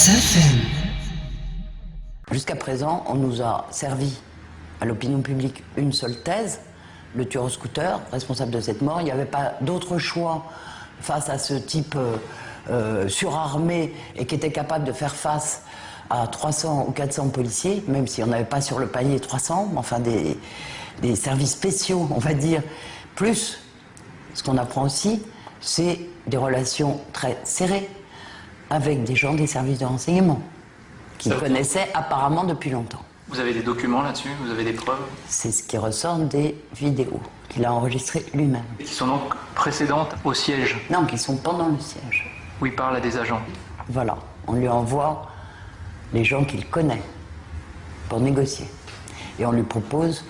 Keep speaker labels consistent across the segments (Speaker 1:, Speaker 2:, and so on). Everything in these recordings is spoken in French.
Speaker 1: FM.
Speaker 2: Jusqu'à présent, on nous a servi à l'opinion publique une seule thèse, le tueur au scooter, responsable de cette mort. Il n'y avait pas d'autre choix face à ce type surarmé et qui était capable de faire face à 300 ou 400 policiers, même si on n'avait pas sur le palier 300, enfin des services spéciaux, on va dire. Plus, ce qu'on apprend aussi, c'est des relations très serrées avec des gens des services de renseignement qui connaissaient apparemment depuis longtemps.
Speaker 3: Vous avez des documents là-dessus? Vous avez des preuves?
Speaker 2: C'est ce qui ressort des vidéos qu'il a enregistrées lui-même.
Speaker 3: Et qui sont donc précédentes au siège?
Speaker 2: Non, qui sont pendant le siège.
Speaker 3: Où il parle à des agents?
Speaker 2: Voilà, on lui envoie les gens qu'il connaît pour négocier. Et on lui propose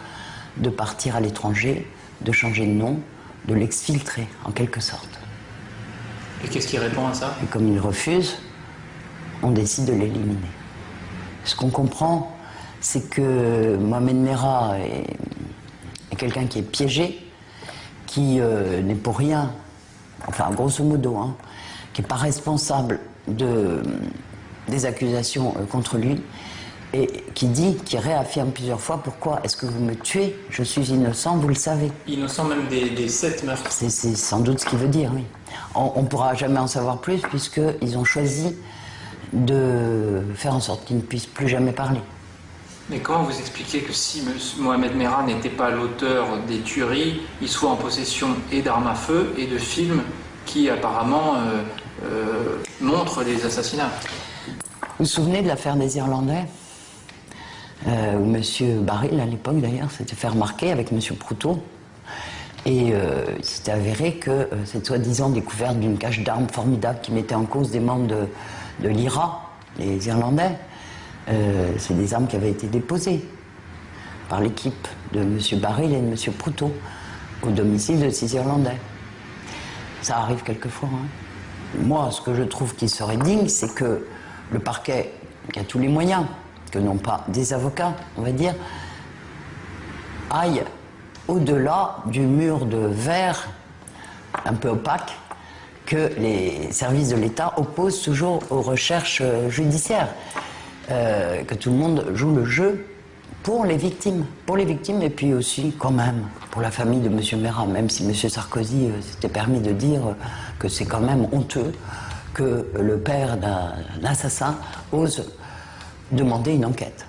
Speaker 2: de partir à l'étranger, de changer de nom, de l'exfiltrer en quelque sorte.
Speaker 3: Et qu'est-ce qu'il répond à ça?
Speaker 2: Et comme il refuse, on décide de l'éliminer. Ce qu'on comprend, c'est que Mohamed Merah est quelqu'un qui est piégé, qui n'est pour rien, enfin grosso modo, hein, qui n'est pas responsable des accusations contre lui, et qui réaffirme plusieurs fois: pourquoi est-ce que vous me tuez? Je suis innocent, vous le savez.
Speaker 3: Innocent même des 7 meurtres.
Speaker 2: C'est sans doute ce qu'il veut dire, oui. On ne pourra jamais en savoir plus puisqu'ils ont choisi de faire en sorte qu'il ne puisse plus jamais parler.
Speaker 3: Mais comment vous expliquez que si Mohamed Merah n'était pas l'auteur des tueries, il soit en possession et d'armes à feu et de films qui apparemment montrent les assassinats?
Speaker 2: Vous vous souvenez de l'affaire des Irlandais où M. Baril, à l'époque d'ailleurs, s'était fait remarquer avec M. Proutot, et il s'était avéré que cette soi-disant découverte d'une cache d'armes formidable qui mettait en cause des membres de l'IRA, les Irlandais, c'est des armes qui avaient été déposées par l'équipe de M. Baril et de M. Proutot au domicile de ces Irlandais. Ça arrive quelquefois. Hein. Moi, ce que je trouve qui serait digne, c'est que le parquet, qui a tous les moyens, que n'ont pas des avocats, on va dire, aille au-delà du mur de verre un peu opaque que les services de l'État opposent toujours aux recherches judiciaires. Que tout le monde joue le jeu pour les victimes et puis aussi quand même pour la famille de M. Merah, même si M. Sarkozy s'était permis de dire que c'est quand même honteux que le père d'un assassin ose demander une enquête.